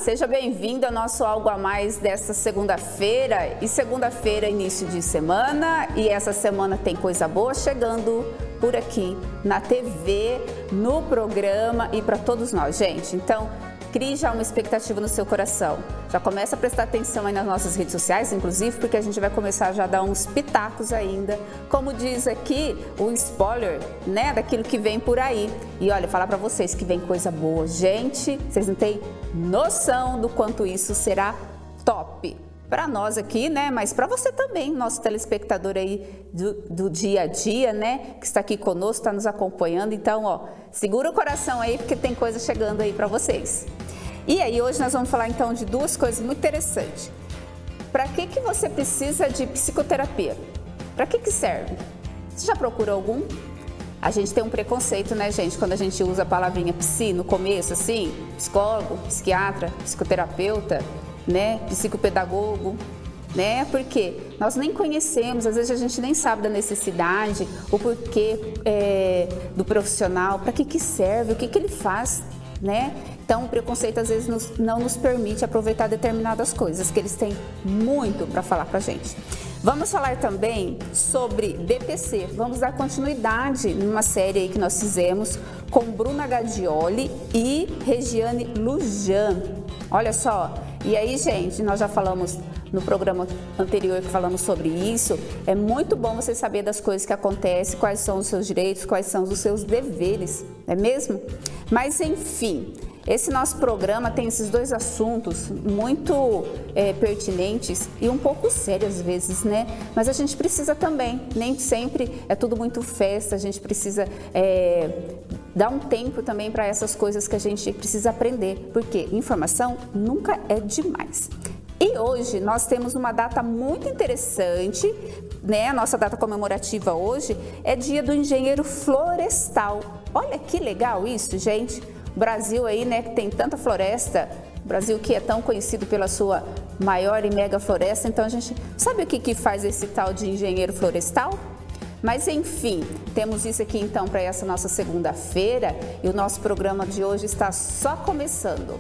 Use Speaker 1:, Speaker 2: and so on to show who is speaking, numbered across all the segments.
Speaker 1: seja bem-vindo ao nosso Algo a Mais desta segunda-feira. E segunda-feira, início de semana, e essa semana tem coisa boa chegando por aqui na TV, no programa e para todos nós, gente. Então, crie já uma expectativa no seu coração. Já começa a prestar atenção aí nas nossas redes sociais, inclusive, porque a gente vai começar já a dar uns pitacos ainda, como diz aqui, o spoiler, né, daquilo que vem por aí. E olha, falar para vocês que vem coisa boa. Gente, vocês não têm noção do quanto isso será top. Para nós aqui, né, mas para você também, nosso telespectador aí do dia a dia, né, que está aqui conosco, está nos acompanhando. Então, ó, segura o coração aí, porque tem coisa chegando aí para vocês. E aí, hoje nós vamos falar então de duas coisas muito interessantes. Para que você precisa de psicoterapia? Para que serve? Você já procurou algum? A gente tem um preconceito, né, gente, quando a gente usa a palavrinha psi no começo, assim, psicólogo, psiquiatra, psicoterapeuta, né, psicopedagogo, né, porque nós nem conhecemos, às vezes a gente nem sabe da necessidade, o porquê do profissional, para que serve, o que ele faz, né? Então o preconceito às vezes não nos permite aproveitar determinadas coisas, que eles têm muito para falar para a gente. Vamos falar também sobre DPC, vamos dar continuidade numa série aí que nós fizemos com Bruna Gadioli e Regiane Lujan. Olha só, e aí, gente, nós já falamos no programa anterior que falamos sobre isso. É muito bom você saber das coisas que acontecem, quais são os seus direitos, quais são os seus deveres, não é mesmo? Mas, enfim, esse nosso programa tem esses dois assuntos muito pertinentes e um pouco sérios às vezes, né? Mas a gente precisa também, nem sempre é tudo muito festa, a gente precisa dar um tempo também para essas coisas que a gente precisa aprender, porque informação nunca é demais. E hoje nós temos uma data muito interessante, né? A nossa data comemorativa hoje é Dia do Engenheiro Florestal. Olha que legal isso, gente! O Brasil aí, né, que tem tanta floresta, o Brasil que é tão conhecido pela sua maior e mega floresta, então a gente sabe o que faz esse tal de engenheiro florestal? Mas enfim, temos isso aqui então para essa nossa segunda-feira e o nosso programa de hoje está só começando.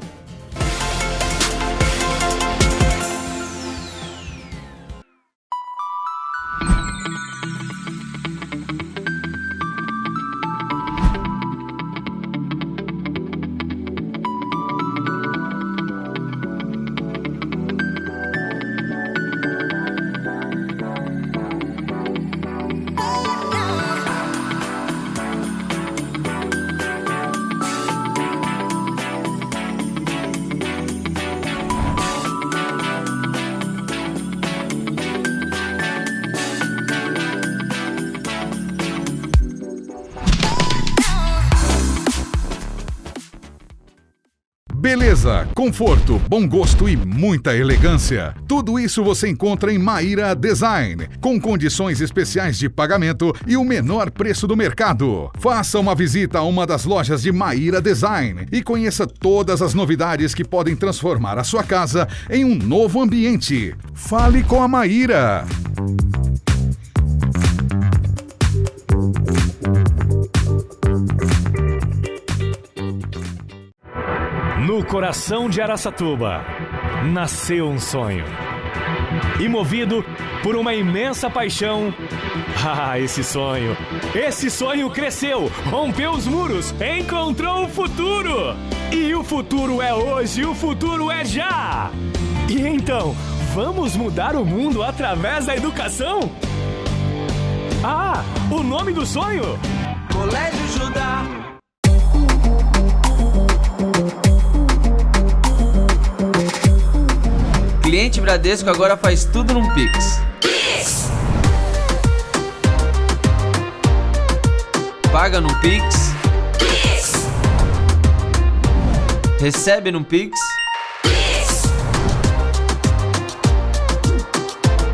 Speaker 2: Beleza, conforto, bom gosto e muita elegância. Tudo isso você encontra em Maíra Design, com condições especiais de pagamento e o menor preço do mercado. Faça uma visita a uma das lojas de Maíra Design e conheça todas as novidades que podem transformar a sua casa em um novo ambiente. Fale com a Maíra.
Speaker 3: No coração de Araçatuba, nasceu um sonho. E movido por uma imensa paixão, esse sonho cresceu, rompeu os muros, encontrou o futuro. E o futuro é hoje, o futuro é já. E então, vamos mudar o mundo através da educação? O nome do sonho? Colégio Judá.
Speaker 4: Cliente Bradesco agora faz tudo num Pix. Paga num Pix. Recebe num Pix.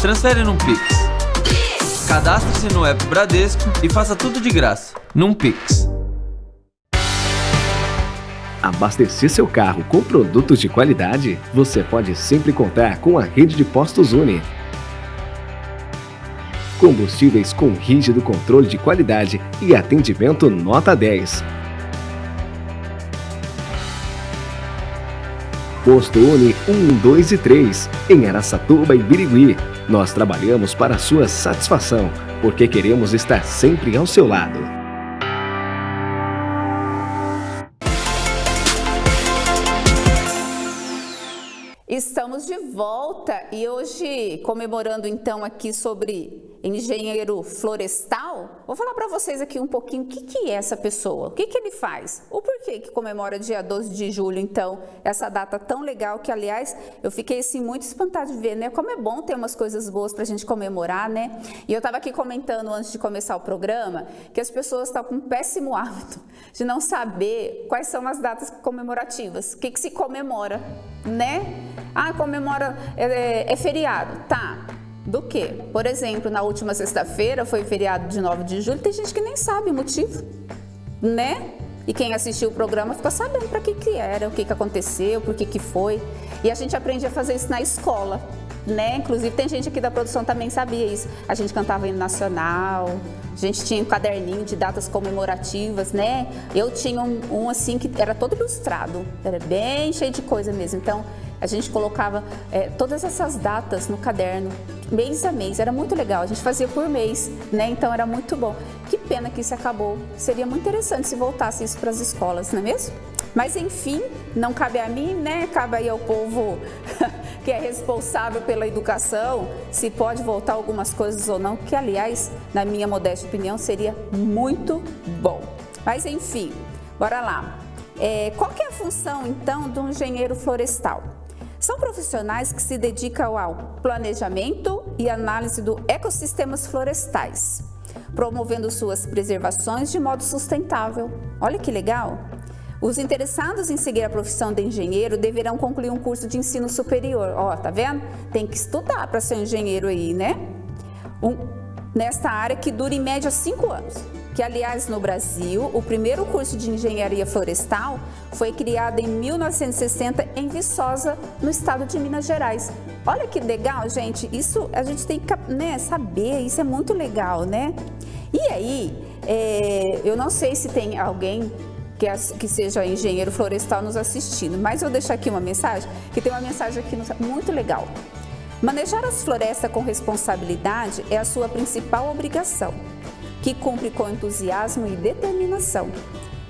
Speaker 4: Transfere num Pix. Cadastre-se no app Bradesco e faça tudo de graça, num Pix.
Speaker 5: Abastecer seu carro com produtos de qualidade? Você pode sempre contar com a rede de postos Uni. Combustíveis com rígido controle de qualidade e atendimento nota 10. Posto Uni 1, 2 e 3, em Araçatuba e Birigui. Nós trabalhamos para a sua satisfação, porque queremos estar sempre ao seu lado.
Speaker 1: Estamos de volta e hoje comemorando então aqui sobre engenheiro florestal, vou falar para vocês aqui um pouquinho o que é essa pessoa, o que ele faz, o porquê que comemora dia 12 de julho, então, essa data tão legal que, aliás, eu fiquei assim muito espantada de ver, né, como é bom ter umas coisas boas para a gente comemorar, né, e eu estava aqui comentando antes de começar o programa que as pessoas estão com um péssimo hábito de não saber quais são as datas comemorativas, o que se comemora, né, comemora, é feriado, tá. Do quê? Por exemplo, na última sexta-feira foi feriado de 9 de julho, tem gente que nem sabe o motivo, né? E quem assistiu o programa ficou sabendo para que era, o que aconteceu, por que foi. E a gente aprende a fazer isso na escola, né? Inclusive tem gente aqui da produção também sabia isso. A gente cantava hino nacional, a gente tinha um caderninho de datas comemorativas, né? Eu tinha um assim que era todo ilustrado, era bem cheio de coisa mesmo. Então, a gente colocava todas essas datas no caderno, mês a mês, era muito legal, a gente fazia por mês, né? Então era muito bom. Que pena que isso acabou, seria muito interessante se voltasse isso para as escolas, não é mesmo? Mas enfim, não cabe a mim, né? Cabe aí ao povo que é responsável pela educação, se pode voltar algumas coisas ou não, que aliás, na minha modesta opinião, seria muito bom. Mas enfim, bora lá. Qual que é a função então do engenheiro florestal? São profissionais que se dedicam ao planejamento e análise dos ecossistemas florestais, promovendo suas preservações de modo sustentável. Olha que legal! Os interessados em seguir a profissão de engenheiro deverão concluir um curso de ensino superior. Ó, tá vendo? Tem que estudar para ser um engenheiro aí, né? Nesta área que dura em média 5 anos. Que, aliás, no Brasil, o primeiro curso de engenharia florestal foi criado em 1960 em Viçosa, no estado de Minas Gerais. Olha que legal, gente, isso a gente tem que saber, isso é muito legal, né? E aí, eu não sei se tem alguém que seja engenheiro florestal nos assistindo, mas eu vou deixar aqui uma mensagem, que tem uma mensagem aqui muito legal. Manejar as florestas com responsabilidade é a sua principal obrigação, que cumpre com entusiasmo e determinação.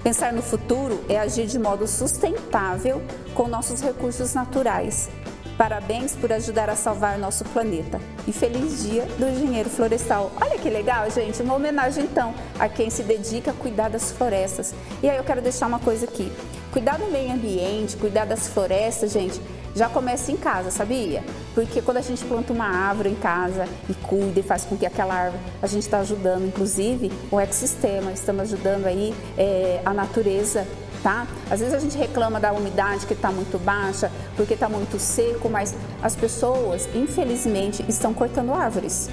Speaker 1: Pensar no futuro é agir de modo sustentável com nossos recursos naturais. Parabéns por ajudar a salvar nosso planeta. E feliz dia do engenheiro florestal. Olha que legal, gente, uma homenagem então a quem se dedica a cuidar das florestas. E aí eu quero deixar uma coisa aqui. Cuidar do meio ambiente, cuidar das florestas, gente, já começa em casa, sabia? Porque quando a gente planta uma árvore em casa e cuida e faz com que aquela árvore, a gente está ajudando, inclusive, o ecossistema, estamos ajudando aí a natureza, tá? Às vezes a gente reclama da umidade que está muito baixa, porque está muito seco, mas as pessoas, infelizmente, estão cortando árvores,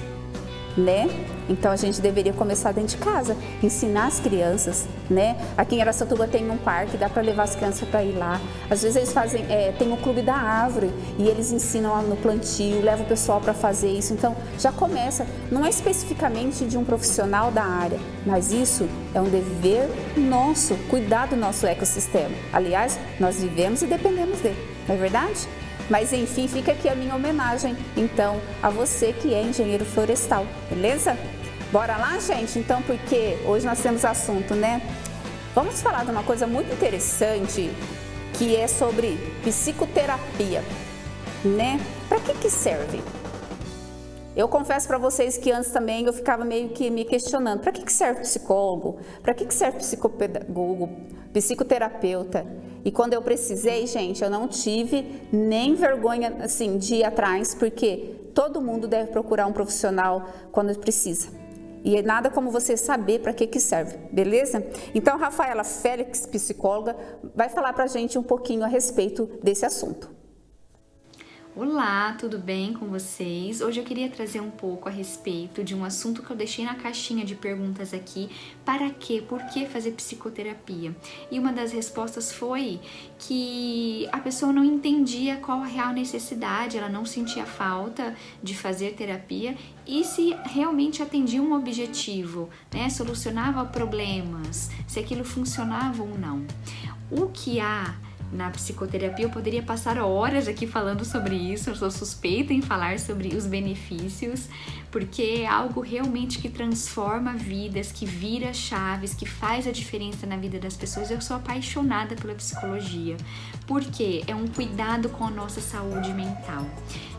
Speaker 1: né? Então a gente deveria começar dentro de casa, ensinar as crianças, né? Aqui em Araçatuba tem um parque, dá para levar as crianças para ir lá. Às vezes eles fazem, tem o clube da árvore e eles ensinam lá no plantio, levam o pessoal para fazer isso. Então já começa, não é especificamente de um profissional da área, mas isso é um dever nosso, cuidar do nosso ecossistema. Aliás, nós vivemos e dependemos dele, não é verdade? Mas enfim, fica aqui a minha homenagem, então, a você que é engenheiro florestal, beleza? Bora lá, gente? Então, porque hoje nós temos assunto, né? Vamos falar de uma coisa muito interessante, que é sobre psicoterapia, né? Para que serve? Eu confesso para vocês que antes também eu ficava meio que me questionando, para que serve psicólogo? Para que serve psicopedagogo, psicoterapeuta? E quando eu precisei, gente, eu não tive nem vergonha assim, de ir atrás, porque todo mundo deve procurar um profissional quando precisa. E nada como você saber para que serve, beleza? Então, Rafaela Félix, psicóloga, vai falar para a gente um pouquinho a respeito desse assunto.
Speaker 6: Olá, tudo bem com vocês? Hoje eu queria trazer um pouco a respeito de um assunto que eu deixei na caixinha de perguntas aqui. Para quê? Por que fazer psicoterapia? E uma das respostas foi que a pessoa não entendia qual a real necessidade, ela não sentia falta de fazer terapia e se realmente atendia um objetivo, né? Solucionava problemas, se aquilo funcionava ou não. O que há na psicoterapia. Eu poderia passar horas aqui falando sobre isso, eu sou suspeita em falar sobre os benefícios, porque é algo realmente que transforma vidas, que vira chaves, que faz a diferença na vida das pessoas. Eu sou apaixonada pela psicologia, porque é um cuidado com a nossa saúde mental.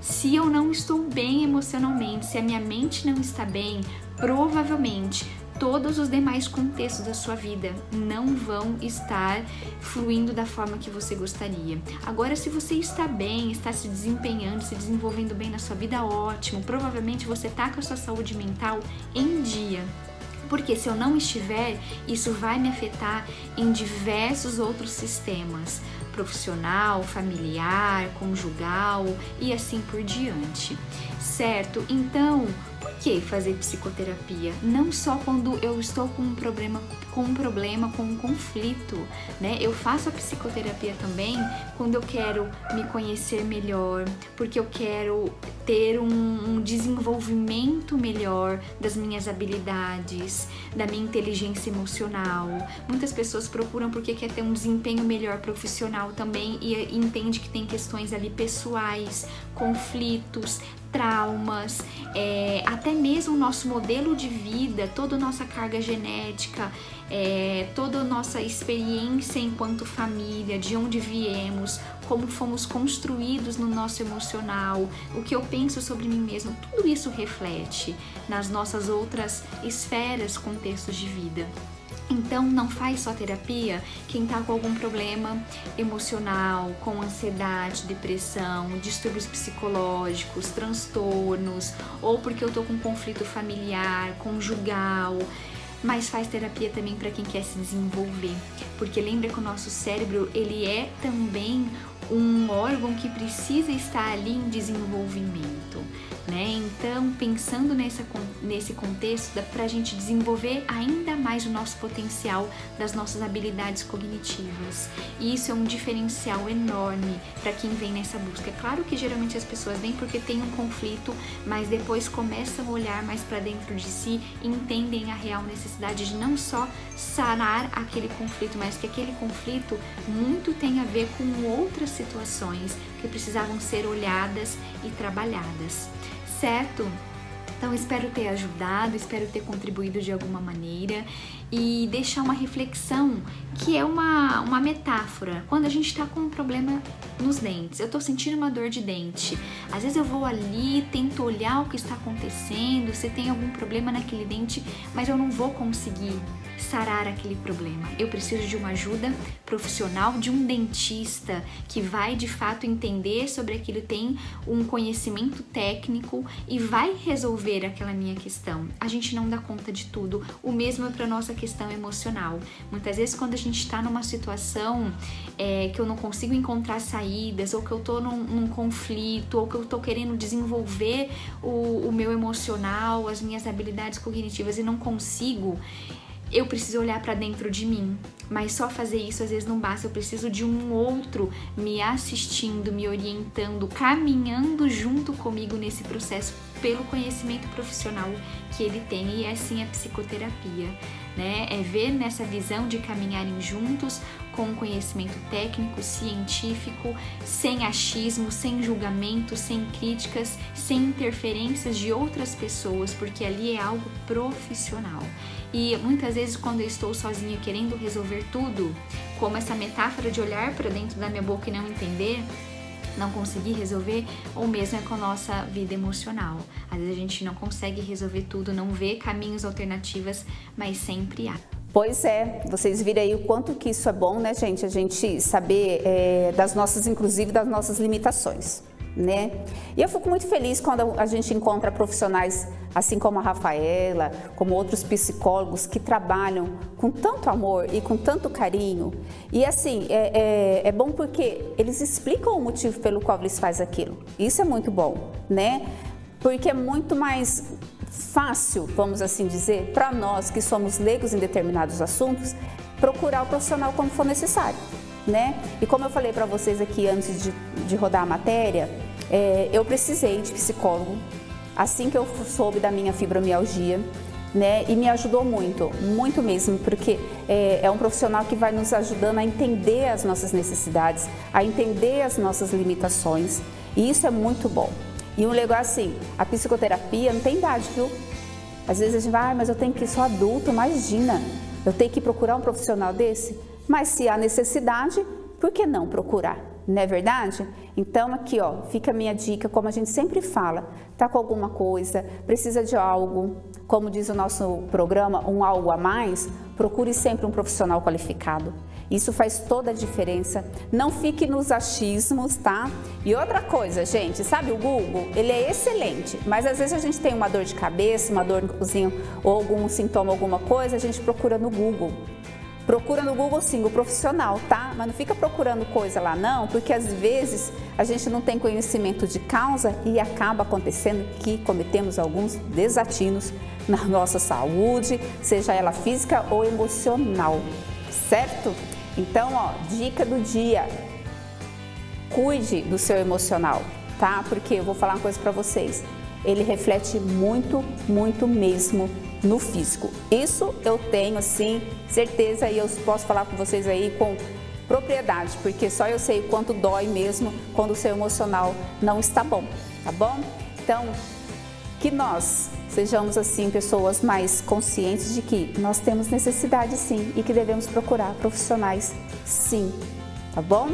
Speaker 6: Se eu não estou bem emocionalmente, se a minha mente não está bem, provavelmente todos os demais contextos da sua vida não vão estar fluindo da forma que você gostaria. Agora, se você está bem, está se desempenhando, se desenvolvendo bem na sua vida, ótimo. Provavelmente você está com a sua saúde mental em dia. Porque se eu não estiver, isso vai me afetar em diversos outros sistemas, profissional, familiar, conjugal e assim por diante, certo? Então, por que fazer psicoterapia? Não só quando eu estou com um problema, com um conflito, né? Eu faço a psicoterapia também quando eu quero me conhecer melhor, porque eu quero ter um desenvolvimento melhor das minhas habilidades, da minha inteligência emocional. Muitas pessoas procuram porque quer ter um desempenho melhor profissional também e entende que tem questões ali pessoais, conflitos, traumas, até mesmo o nosso modelo de vida, toda a nossa carga genética, toda a nossa experiência enquanto família, de onde viemos, como fomos construídos no nosso emocional, o que eu penso sobre mim mesmo, tudo isso reflete nas nossas outras esferas, contextos de vida. Então, não faz só terapia quem está com algum problema emocional, com ansiedade, depressão, distúrbios psicológicos, transtornos, ou porque eu estou com conflito familiar, conjugal. Mas faz terapia também para quem quer se desenvolver, porque lembra que o nosso cérebro, ele é também um órgão que precisa estar ali em desenvolvimento, né? Então, pensando nesse contexto, dá pra gente desenvolver ainda mais o nosso potencial das nossas habilidades cognitivas. E isso é um diferencial enorme para quem vem nessa busca. É claro que geralmente as pessoas vêm porque tem um conflito, mas depois começam a olhar mais para dentro de si e entendem a real necessidade de não só sanar aquele conflito, mas que aquele conflito muito tem a ver com outras situações que precisavam ser olhadas e trabalhadas, certo? Então, espero ter ajudado, espero ter contribuído de alguma maneira e deixar uma reflexão que é uma metáfora. Quando a gente está com um problema nos dentes, eu estou sentindo uma dor de dente, às vezes eu vou ali, tento olhar o que está acontecendo, se tem algum problema naquele dente, mas eu não vou conseguir sarar aquele problema. Eu preciso de uma ajuda profissional, de um dentista que vai de fato entender sobre aquilo, tem um conhecimento técnico e vai resolver aquela minha questão. A gente não dá conta de tudo. O mesmo é para nossa questão emocional. Muitas vezes quando a gente está numa situação que eu não consigo encontrar saídas, ou que eu estou num conflito, ou que eu estou querendo desenvolver o meu emocional, as minhas habilidades cognitivas e não consigo, eu preciso olhar para dentro de mim, mas só fazer isso às vezes não basta. Eu preciso de um outro me assistindo, me orientando, caminhando junto comigo nesse processo pelo conhecimento profissional que ele tem, e é assim a psicoterapia, né? É ver nessa visão de caminharem juntos com conhecimento técnico, científico, sem achismo, sem julgamento, sem críticas, sem interferências de outras pessoas, porque ali é algo profissional. E muitas vezes quando eu estou sozinha querendo resolver tudo, como essa metáfora de olhar para dentro da minha boca e não entender, não conseguir resolver, ou mesmo é com a nossa vida emocional. Às vezes a gente não consegue resolver tudo, não vê caminhos alternativos, mas sempre há.
Speaker 1: Pois é, vocês viram aí o quanto que isso é bom, né, gente? A gente saber inclusive das nossas limitações, né? E eu fico muito feliz quando a gente encontra profissionais assim como a Rafaela, como outros psicólogos que trabalham com tanto amor e com tanto carinho. E assim, é bom porque eles explicam o motivo pelo qual eles fazem aquilo. Isso é muito bom, né? Porque é muito mais fácil, vamos assim dizer, para nós que somos leigos em determinados assuntos, procurar o profissional quando for necessário, né? E como eu falei para vocês aqui antes de rodar a matéria, eu precisei de psicólogo assim que eu soube da minha fibromialgia, né? E me ajudou muito, muito mesmo, porque é um profissional que vai nos ajudando a entender as nossas necessidades, a entender as nossas limitações, e isso é muito bom. E um legal assim, a psicoterapia não tem idade, viu? Às vezes a gente vai, mas eu tenho que ir só adulto, imagina, eu tenho que procurar um profissional desse? Mas se há necessidade, por que não procurar? Não é verdade? Então aqui ó, fica a minha dica, como a gente sempre fala, tá com alguma coisa, precisa de algo, como diz o nosso programa, um algo a mais, procure sempre um profissional qualificado. Isso faz toda a diferença. Não fique nos achismos, tá? E outra coisa, gente, sabe o Google? Ele é excelente, mas às vezes a gente tem uma dor de cabeça, uma dor no cozinho ou algum sintoma, alguma coisa, a gente procura no Google. Procura no Google sim, o profissional, tá? Mas não fica procurando coisa lá não, porque às vezes a gente não tem conhecimento de causa e acaba acontecendo que cometemos alguns desatinos na nossa saúde, seja ela física ou emocional, certo? Então, ó, dica do dia, cuide do seu emocional, tá? Porque eu vou falar uma coisa para vocês, ele reflete muito, muito mesmo no físico. Isso eu tenho, assim, certeza e eu posso falar com vocês aí com propriedade, porque só eu sei o quanto dói mesmo quando o seu emocional não está bom, tá bom? Então, que nós sejamos, assim, pessoas mais conscientes de que nós temos necessidade, sim, e que devemos procurar profissionais, sim, tá bom?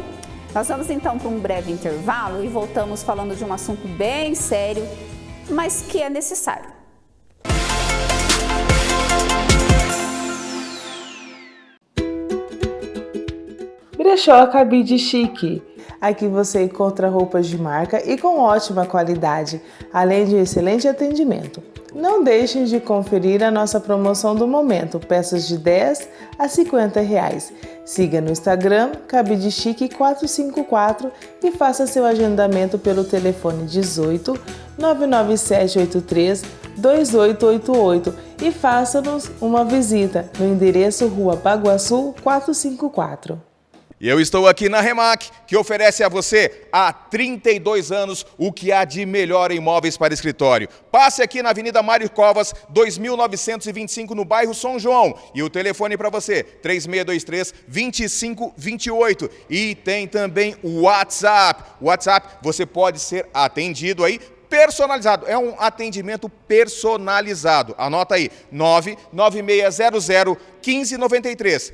Speaker 1: Nós vamos, então, para um breve intervalo e voltamos falando de um assunto bem sério, mas que é necessário.
Speaker 7: Brechó Cabide Chique. Aqui você encontra roupas de marca e com ótima qualidade, além de excelente atendimento. Não deixem de conferir a nossa promoção do momento, peças de R$10 a R$50. Siga no Instagram Cabide Chique 454 e faça seu agendamento pelo telefone 18 99783 2888 e faça-nos uma visita no endereço Rua Baguaçu 454.
Speaker 8: E eu estou aqui na Remac, que oferece a você há 32 anos o que há de melhor em móveis para escritório. Passe aqui na Avenida Mário Covas, 2925, no bairro São João. E o telefone para você, 3623-2528. E tem também o WhatsApp. O WhatsApp, você pode ser atendido aí personalizado, é um atendimento personalizado. Anota aí, 99600-1593,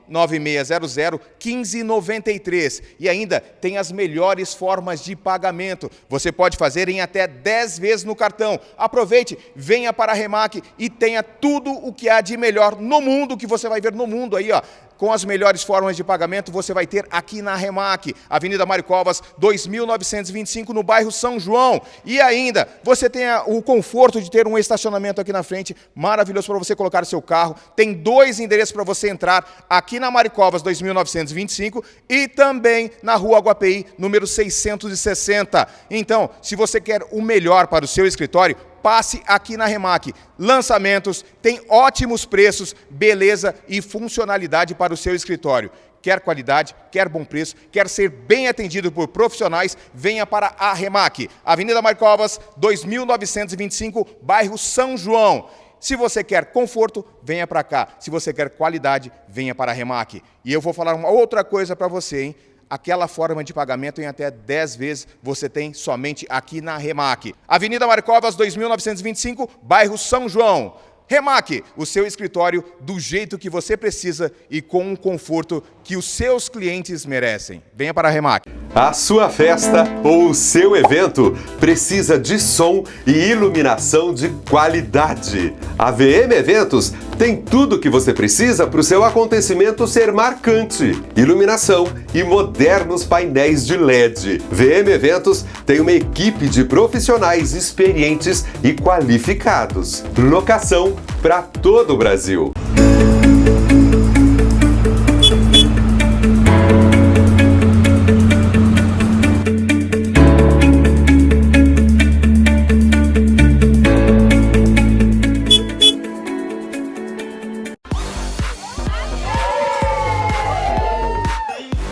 Speaker 8: 99600-1593. E ainda tem as melhores formas de pagamento. Você pode fazer em até 10 vezes no cartão. Aproveite, venha para a Remac e tenha tudo o que há de melhor no mundo, que você vai ver no mundo aí, ó. Com as melhores formas de pagamento, você vai ter aqui na Remac, Avenida Mário Covas, 2925, no bairro São João. E ainda, você tem o conforto de ter um estacionamento aqui na frente, maravilhoso para você colocar o seu carro. Tem 2 endereços para você entrar, aqui na Mário Covas, 2925, e também na Rua Aguapeí, número 660. Então, se você quer o melhor para o seu escritório, passe aqui na Remac. Lançamentos, tem ótimos preços, beleza e funcionalidade para o seu escritório. Quer qualidade, quer bom preço, quer ser bem atendido por profissionais, venha para a Remac. Avenida Mário Covas, 2925, bairro São João. Se você quer conforto, venha para cá. Se você quer qualidade, venha para a Remac. E eu vou falar uma outra coisa para você, hein? Aquela forma de pagamento em até 10 vezes você tem somente aqui na Remac. Avenida Mário Covas, 2925, bairro São João. Remac, o seu escritório do jeito que você precisa e com o conforto que os seus clientes merecem. Venha para a Remac.
Speaker 9: A sua festa ou o seu evento precisa de som e iluminação de qualidade. A VM Eventos tem tudo o que você precisa para o seu acontecimento ser marcante. Iluminação e modernos painéis de LED. VM Eventos tem uma equipe de profissionais experientes e qualificados. Locação para todo o Brasil.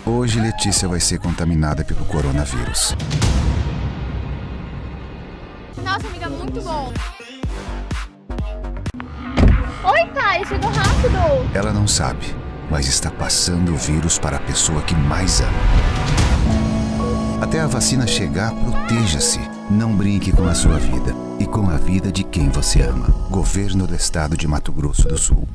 Speaker 10: Hoje Letícia vai ser contaminada pelo coronavírus.
Speaker 11: Nossa, amiga, muito bom. Oi, Thay, chegou rápido!
Speaker 10: Ela não sabe, mas está passando o vírus para a pessoa que mais ama. Até a vacina chegar, proteja-se. Não brinque com a sua vida e com a vida de quem você ama. Governo do Estado de Mato Grosso do Sul.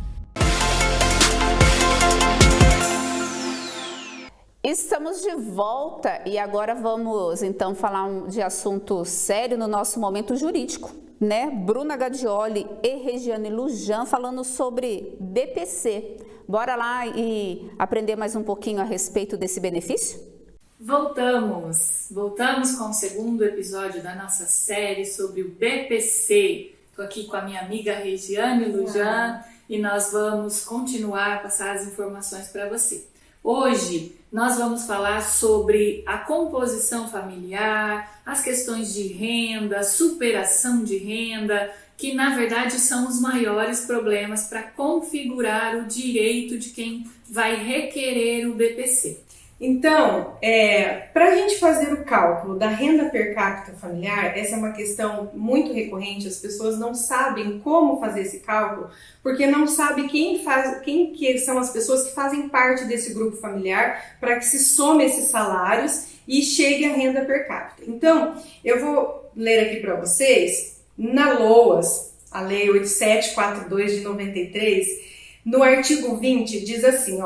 Speaker 1: Estamos de volta e agora vamos então falar de assunto sério no nosso momento jurídico, né? Bruna Gadioli e Regiane Lujan falando sobre BPC. Bora lá e aprender mais um pouquinho a respeito desse benefício?
Speaker 12: Voltamos com o segundo episódio da nossa série sobre o BPC. Estou aqui com a minha amiga Regiane Lujan e nós vamos continuar a passar as informações para você. Hoje nós vamos falar sobre a composição familiar, as questões de renda, superação de renda, que na verdade são os maiores problemas para configurar o direito de quem vai requerer o BPC.
Speaker 13: Então, para a gente fazer o cálculo da renda per capita familiar, essa é uma questão muito recorrente, as pessoas não sabem como fazer esse cálculo, porque não sabem quem que são as pessoas que fazem parte desse grupo familiar para que se some esses salários e chegue a renda per capita. Então, eu vou ler aqui para vocês, na LOAS, a Lei 8742 de 93, no artigo 20 diz assim,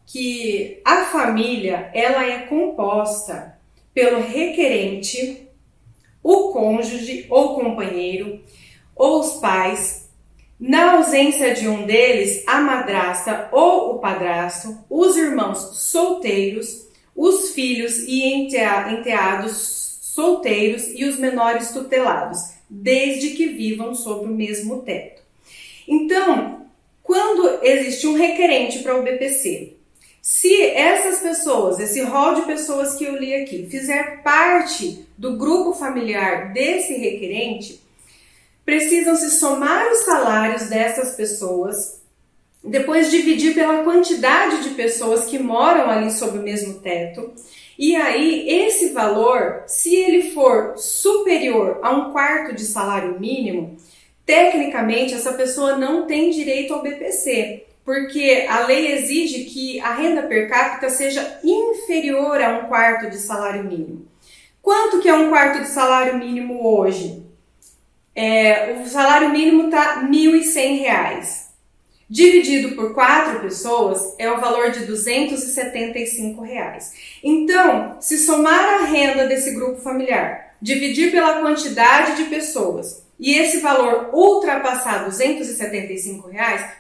Speaker 13: que a família ela é composta pelo requerente, o cônjuge ou companheiro, ou os pais, na ausência de um deles, a madrasta ou o padrasto, os irmãos solteiros, os filhos e enteados solteiros e os menores tutelados, desde que vivam sob o mesmo teto. Então, quando existe um requerente para o BPC, se essas pessoas, esse rol de pessoas que eu li aqui, fizer parte do grupo familiar desse requerente, precisam se somar os salários dessas pessoas, depois dividir pela quantidade de pessoas que moram ali sob o mesmo teto, e aí esse valor, se ele for superior a 1/4 de salário mínimo, tecnicamente essa pessoa não tem direito ao BPC, porque a lei exige que a renda per capita seja inferior a 1/4 de salário mínimo. Quanto que é 1/4 de salário mínimo hoje? O salário mínimo está R$ 1.100. Dividido por 4 pessoas, é o valor de R$ 275. Então, se somar a renda desse grupo familiar, dividir pela quantidade de pessoas, e esse valor ultrapassar R$ 275,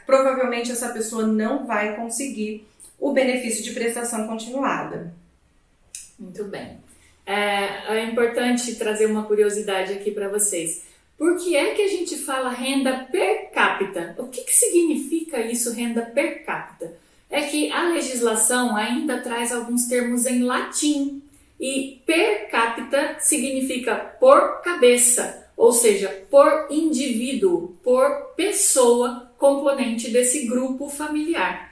Speaker 13: provavelmente essa pessoa não vai conseguir o benefício de prestação continuada.
Speaker 12: Muito bem. É importante trazer uma curiosidade aqui para vocês. Por que é que a gente fala renda per capita? O que significa isso, renda per capita? É que a legislação ainda traz alguns termos em latim. E per capita significa por cabeça. Ou seja, por indivíduo, por pessoa componente desse grupo familiar.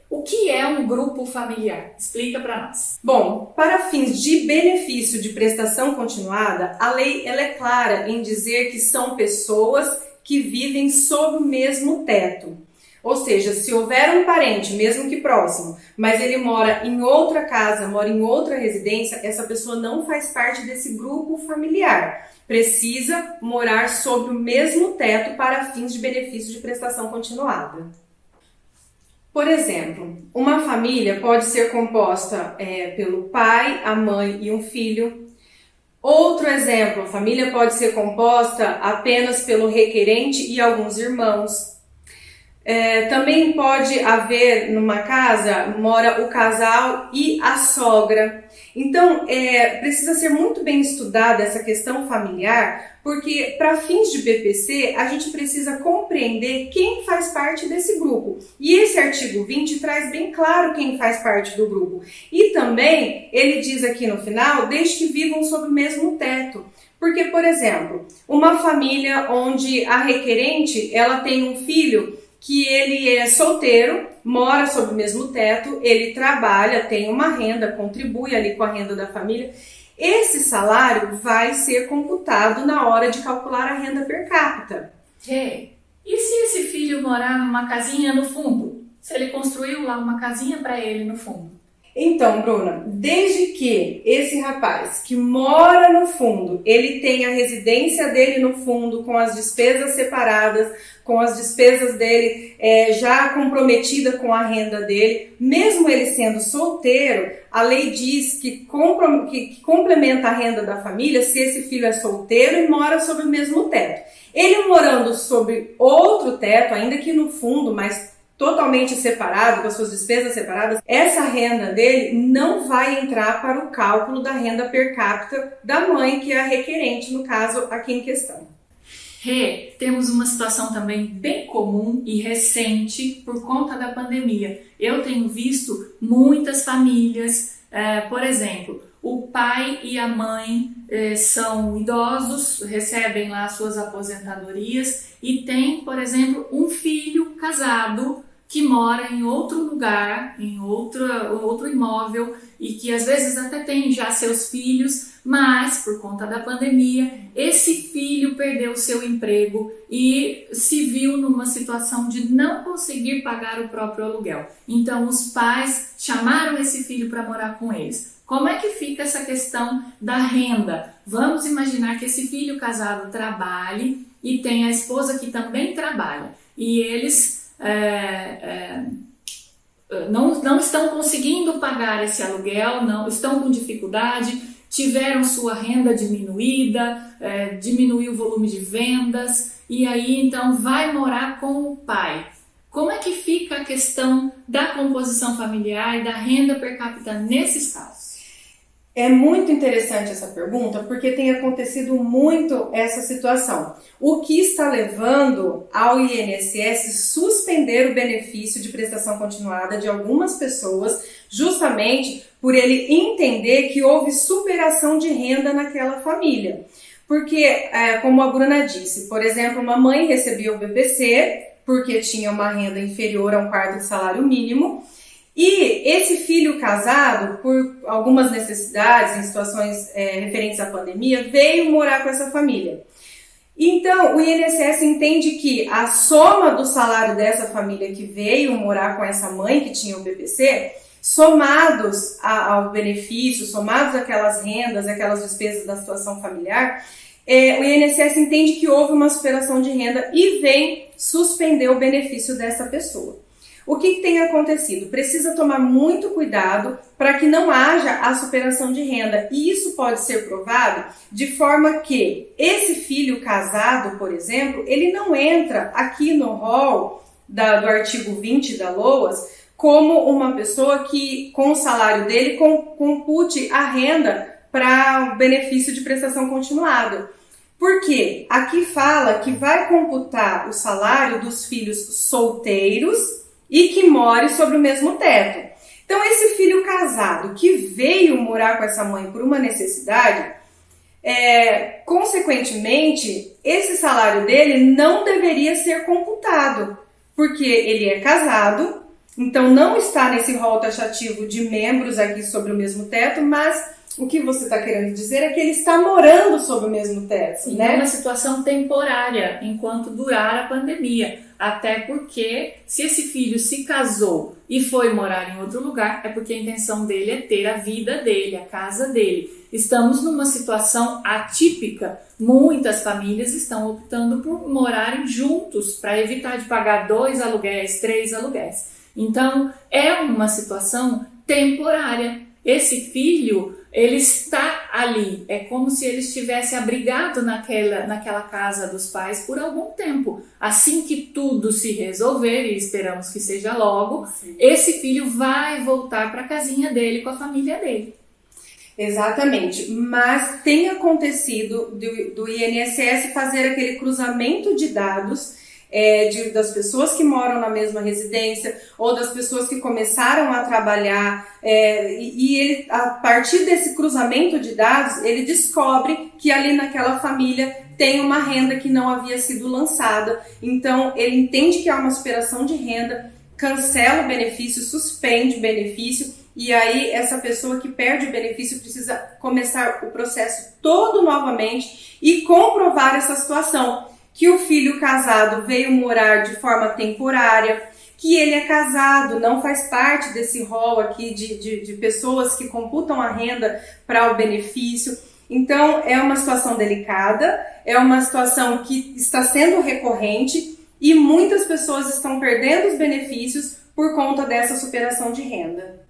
Speaker 12: O que é um grupo familiar? Explica para nós.
Speaker 13: Bom, para fins de benefício de prestação continuada, a lei ela é clara em dizer que são pessoas que vivem sob o mesmo teto. Ou seja, se houver um parente, mesmo que próximo, mas ele mora em outra casa, mora em outra residência, essa pessoa não faz parte desse grupo familiar. Precisa morar sob o mesmo teto para fins de benefício de prestação continuada. Por exemplo, uma família pode ser composta pelo pai, a mãe e um filho. Outro exemplo, a família pode ser composta apenas pelo requerente e alguns irmãos. Também pode haver numa casa, mora o casal e a sogra. Então, precisa ser muito bem estudada essa questão familiar, porque para fins de BPC, a gente precisa compreender quem faz parte desse grupo. E esse artigo 20 traz bem claro quem faz parte do grupo. E também, ele diz aqui no final, desde que vivam sob o mesmo teto. Porque, por exemplo, uma família onde a requerente, ela tem um filho que ele é solteiro, mora sob o mesmo teto, ele trabalha, tem uma renda, contribui ali com a renda da família. Esse salário vai ser computado na hora de calcular a renda per capita.
Speaker 12: E se esse filho morar numa casinha no fundo? Se ele construiu lá uma casinha para ele no fundo?
Speaker 13: Então, Bruna, desde que esse rapaz que mora no fundo, ele tem a residência dele no fundo, com as despesas separadas, com as despesas dele já comprometida com a renda dele, mesmo ele sendo solteiro, a lei diz que complementa a renda da família se esse filho é solteiro e mora sob o mesmo teto. Ele morando sob outro teto, ainda que no fundo, mas totalmente separado, com as suas despesas separadas, essa renda dele não vai entrar para o cálculo da renda per capita da mãe, que é a requerente, no caso aqui em questão.
Speaker 12: Rê, temos uma situação também bem comum e recente por conta da pandemia. Eu tenho visto muitas famílias, por exemplo, o pai e a mãe são idosos, recebem lá suas aposentadorias e tem, por exemplo, um filho casado que mora em outro lugar, em outro imóvel e que às vezes até tem já seus filhos, mas por conta da pandemia, esse filho perdeu seu emprego e se viu numa situação de não conseguir pagar o próprio aluguel. Então os pais chamaram esse filho para morar com eles. Como é que fica essa questão da renda? Vamos imaginar que esse filho casado trabalhe e tem a esposa que também trabalha e eles não estão conseguindo pagar esse aluguel, não estão com dificuldade, tiveram sua renda diminuída, diminuiu o volume de vendas e aí então vai morar com o pai. Como é que fica a questão da composição familiar e da renda per capita nesses casos?
Speaker 13: É muito interessante essa pergunta porque tem acontecido muito essa situação. O que está levando ao INSS suspender o benefício de prestação continuada de algumas pessoas, justamente por ele entender que houve superação de renda naquela família. Porque, como a Bruna disse, por exemplo, uma mãe recebia o BPC porque tinha uma renda inferior a um quarto de salário mínimo, e esse filho casado, por algumas necessidades, em situações referentes à pandemia, veio morar com essa família. Então, o INSS entende que a soma do salário dessa família que veio morar com essa mãe que tinha o BPC, somados ao benefício, somados aquelas rendas, aquelas despesas da situação familiar, o INSS entende que houve uma superação de renda e vem suspender o benefício dessa pessoa. O que tem acontecido? Precisa tomar muito cuidado para que não haja a superação de renda. E isso pode ser provado de forma que esse filho casado, por exemplo, ele não entra aqui no rol do artigo 20 da LOAS como uma pessoa que, com o salário dele, compute a renda para o benefício de prestação continuada. Por quê? Aqui fala que vai computar o salário dos filhos solteiros e que more sobre o mesmo teto. Então, esse filho casado que veio morar com essa mãe por uma necessidade, consequentemente, esse salário dele não deveria ser computado, porque ele é casado, então não está nesse rol taxativo de membros aqui sobre o mesmo teto, mas o que você está querendo dizer é que ele está morando sob o mesmo teto,
Speaker 12: Sim,
Speaker 13: né?
Speaker 12: É uma situação temporária, enquanto durar a pandemia. Até porque, se esse filho se casou e foi morar em outro lugar, é porque a intenção dele é ter a vida dele, a casa dele. Estamos numa situação atípica. Muitas famílias estão optando por morarem juntos para evitar de pagar 2 aluguéis, 3 aluguéis. Então, é uma situação temporária. Esse filho, ele está ali, é como se ele estivesse abrigado naquela casa dos pais por algum tempo. Assim que tudo se resolver, e esperamos que seja logo, Sim. Esse filho vai voltar para a casinha dele, com a família dele.
Speaker 13: Exatamente, mas tem acontecido do INSS fazer aquele cruzamento de dados das pessoas que moram na mesma residência ou das pessoas que começaram a trabalhar e ele, a partir desse cruzamento de dados, ele descobre que ali naquela família tem uma renda que não havia sido lançada, então ele entende que há uma superação de renda, cancela o benefício, suspende o benefício e aí essa pessoa que perde o benefício precisa começar o processo todo novamente e comprovar essa situação. que o filho casado veio morar de forma temporária, que ele é casado, não faz parte desse rol aqui de pessoas que computam a renda para o benefício. Então, é uma situação delicada, é uma situação que está sendo recorrente e muitas pessoas estão perdendo os benefícios por conta dessa superação de renda.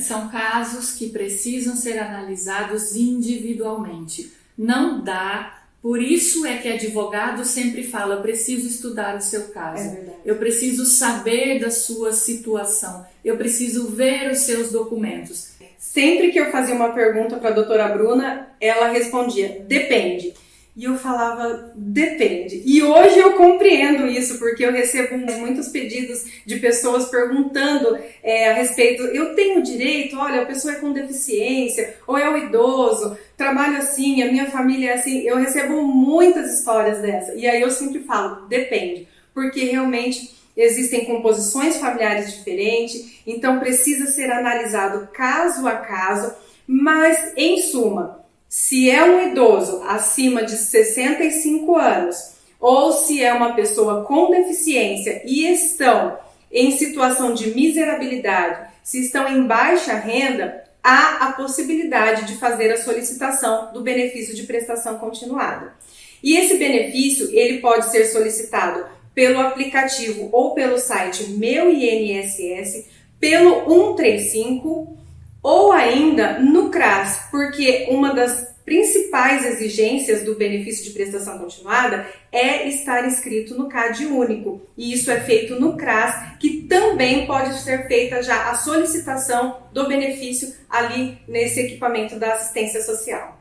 Speaker 12: São casos que precisam ser analisados individualmente. Não dá. Por isso é que advogado sempre fala, eu preciso estudar o seu caso, eu preciso saber da sua situação, eu preciso ver os seus documentos.
Speaker 13: Sempre que eu fazia uma pergunta para a doutora Bruna, ela respondia, depende. E eu falava, depende. E hoje eu compreendo isso, porque eu recebo muitos pedidos de pessoas perguntando a respeito, eu tenho direito, olha, a pessoa é com deficiência, ou é o idoso, trabalho assim, a minha família é assim. Eu recebo muitas histórias dessa. E aí eu sempre falo, depende. Porque realmente existem composições familiares diferentes, então precisa ser analisado caso a caso, mas em suma, se é um idoso acima de 65 anos ou se é uma pessoa com deficiência e estão em situação de miserabilidade, se estão em baixa renda, há a possibilidade de fazer a solicitação do benefício de prestação continuada. E esse benefício ele pode ser solicitado pelo aplicativo ou pelo site Meu INSS, pelo 135 ou ainda no CRAS, porque uma das principais exigências do benefício de prestação continuada é estar inscrito no CAD único, e isso é feito no CRAS, que também pode ser feita já a solicitação do benefício ali nesse equipamento da assistência social.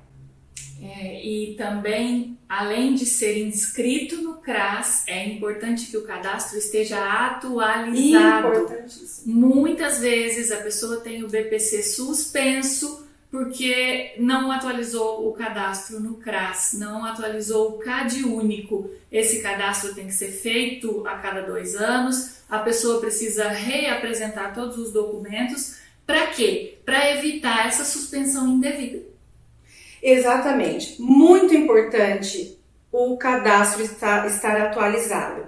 Speaker 12: E também, além de ser inscrito no CRAS, é importante que o cadastro esteja atualizado.
Speaker 13: Importantíssimo.
Speaker 12: Muitas vezes a pessoa tem o BPC suspenso porque não atualizou o cadastro no CRAS, não atualizou o CAD único. Esse cadastro tem que ser feito a cada 2 anos, a pessoa precisa reapresentar todos os documentos. Para quê? Para evitar essa suspensão indevida.
Speaker 13: Exatamente. Muito importante o cadastro estar atualizado.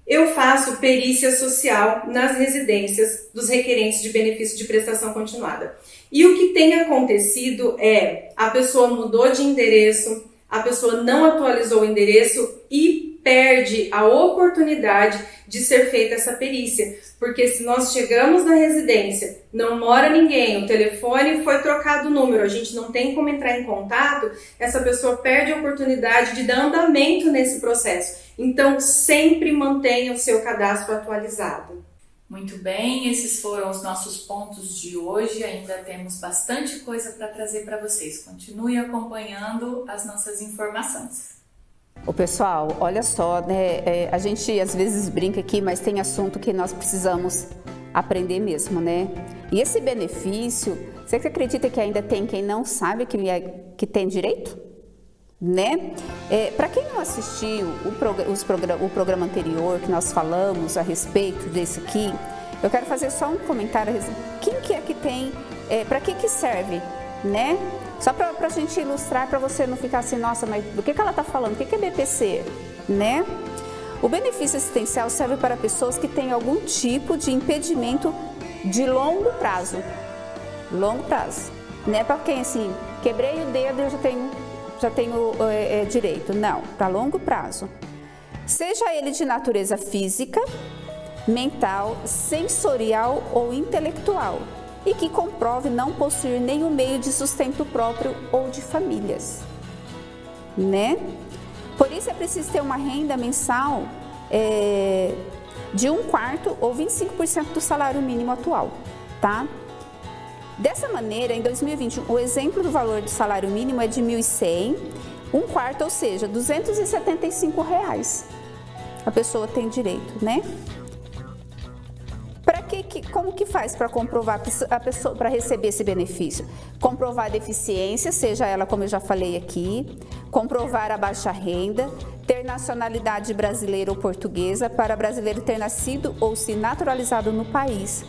Speaker 13: Eu faço perícia social nas residências dos requerentes de benefício de prestação continuada. E o que tem acontecido é a pessoa mudou de endereço, a pessoa não atualizou o endereço e perde a oportunidade de ser feita essa perícia. Porque se nós chegamos na residência, não mora ninguém, o telefone foi trocado o número, a gente não tem como entrar em contato, essa pessoa perde a oportunidade de dar andamento nesse processo. Então, sempre mantenha o seu cadastro atualizado.
Speaker 12: Muito bem, esses foram os nossos pontos de hoje. Ainda temos bastante coisa para trazer para vocês. Continue acompanhando as nossas informações.
Speaker 1: Ô pessoal, olha só, né? A gente às vezes brinca aqui, mas tem assunto que nós precisamos aprender mesmo, né? E esse benefício, você acredita que ainda tem quem não sabe que tem direito? Né? Para quem não assistiu o programa anterior que nós falamos a respeito desse aqui, eu quero fazer só um comentário. Quem que é que tem, para que serve, né? Só para a gente ilustrar, para você não ficar assim, nossa, mas do que ela está falando? O que é BPC, né? O benefício assistencial serve para pessoas que têm algum tipo de impedimento de longo prazo. Longo prazo. Não é para quem assim, quebrei o dedo e eu já tenho direito. Não, para longo prazo. Seja ele de natureza física, mental, sensorial ou intelectual, e que comprove não possuir nenhum meio de sustento próprio ou de famílias, né? Por isso é preciso ter uma renda mensal de 1/4 ou 25% do salário mínimo atual, tá? Dessa maneira, em 2021, o exemplo do valor do salário mínimo é de R$ 1.100, 1/4, ou seja, R$ 275. A pessoa tem direito, né? Como que faz para comprovar a pessoa para receber esse benefício? Comprovar a deficiência, seja ela, como eu já falei aqui, comprovar a baixa renda, ter nacionalidade brasileira ou portuguesa para brasileiro ter nascido ou se naturalizado no país,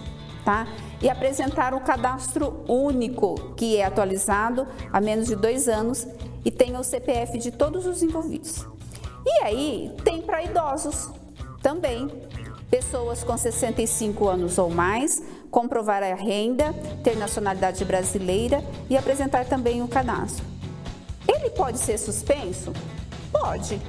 Speaker 1: tá? E apresentar um cadastro único, que é atualizado há menos de 2 anos e tenha o CPF de todos os envolvidos. E aí tem para idosos também. Pessoas com 65 anos ou mais, comprovar a renda, ter nacionalidade brasileira e apresentar também o cadastro. Ele pode ser suspenso? Pode,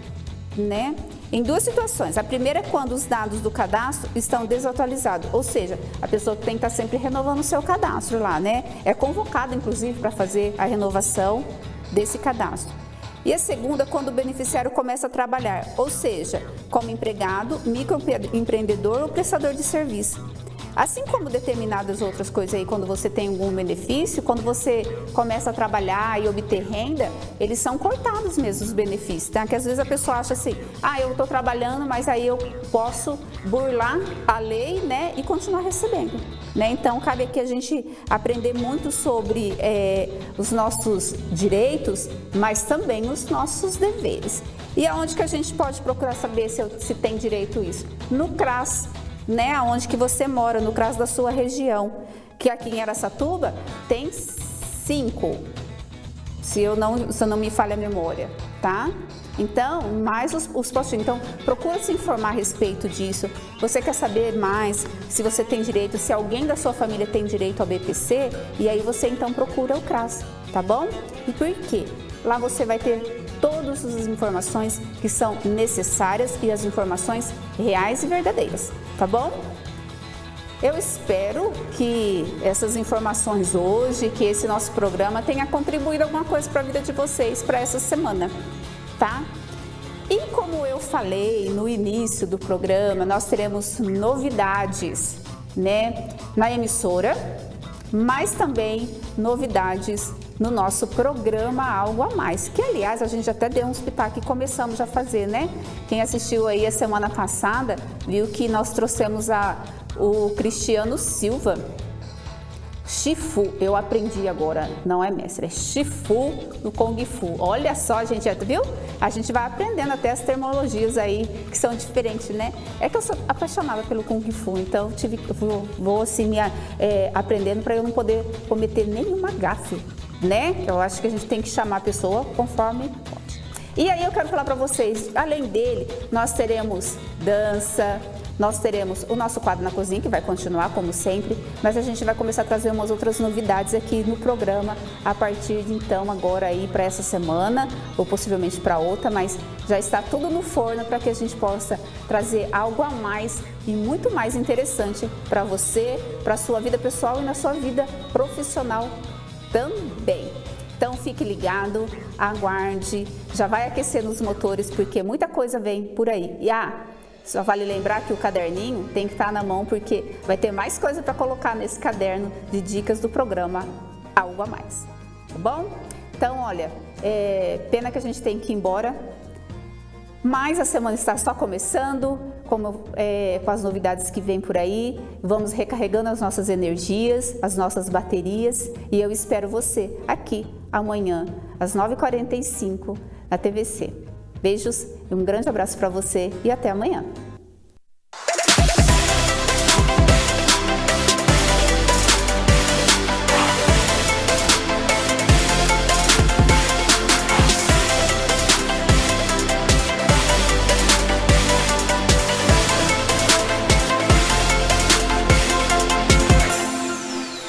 Speaker 1: né? Em duas situações. A primeira é quando os dados do cadastro estão desatualizados, ou seja, a pessoa tem que estar sempre renovando o seu cadastro lá, né? É convocado, inclusive, para fazer a renovação desse cadastro. E a segunda, quando o beneficiário começa a trabalhar, ou seja, como empregado, microempreendedor ou prestador de serviço. Assim como determinadas outras coisas aí, quando você tem algum benefício, quando você começa a trabalhar e obter renda, eles são cortados mesmo os benefícios, tá? Que às vezes a pessoa acha assim, eu estou trabalhando, mas aí eu posso burlar a lei, né, e continuar recebendo, né? Então, cabe aqui a gente aprender muito sobre os nossos direitos, mas também os nossos deveres. E aonde que a gente pode procurar saber se tem direito a isso? No CRAS, né, aonde que você mora, no CRAS da sua região, que aqui em Araçatuba tem 5, se eu não me falha a memória, tá? Então, mais os postinhos. Então, procura se informar a respeito disso. Você quer saber mais se você tem direito, se alguém da sua família tem direito ao BPC, e aí você então procura o CRAS, tá bom? E por quê? Lá você vai ter todas as informações que são necessárias e as informações reais e verdadeiras, tá bom? Eu espero que essas informações hoje, que esse nosso programa tenha contribuído alguma coisa para a vida de vocês para essa semana, tá? E como eu falei no início do programa, nós teremos novidades, né, na emissora, mas também novidades no nosso programa Algo a Mais, que aliás a gente até deu uns pitacos e começamos a fazer, né? Quem assistiu aí a semana passada viu que nós trouxemos o Cristiano Silva, Shifu, eu aprendi agora, não é mestre, é Shifu no Kung Fu. Olha só, gente, viu? A gente vai aprendendo até as terminologias aí que são diferentes, né? É que eu sou apaixonada pelo Kung Fu, então vou assim aprendendo para eu não poder cometer nenhuma gafe, né? Eu acho que a gente tem que chamar a pessoa conforme pode. E aí eu quero falar para vocês, além dele, nós teremos dança, nós teremos o nosso quadro na cozinha, que vai continuar como sempre, mas a gente vai começar a trazer umas outras novidades aqui no programa a partir de então, agora aí para essa semana, ou possivelmente para outra, mas já está tudo no forno para que a gente possa trazer algo a mais e muito mais interessante para você, para a sua vida pessoal e na sua vida profissional também. Então fique ligado, aguarde, já vai aquecendo os motores porque muita coisa vem por aí. E só vale lembrar que o caderninho tem que estar na mão porque vai ter mais coisa para colocar nesse caderno de dicas do programa Algo a Mais, tá bom? Então, olha, pena que a gente tem que ir embora, mas a semana está só começando, com as novidades que vem por aí, vamos recarregando as nossas energias, as nossas baterias e eu espero você aqui amanhã às 9h45 na TVC. Beijos e um grande abraço para você e até amanhã.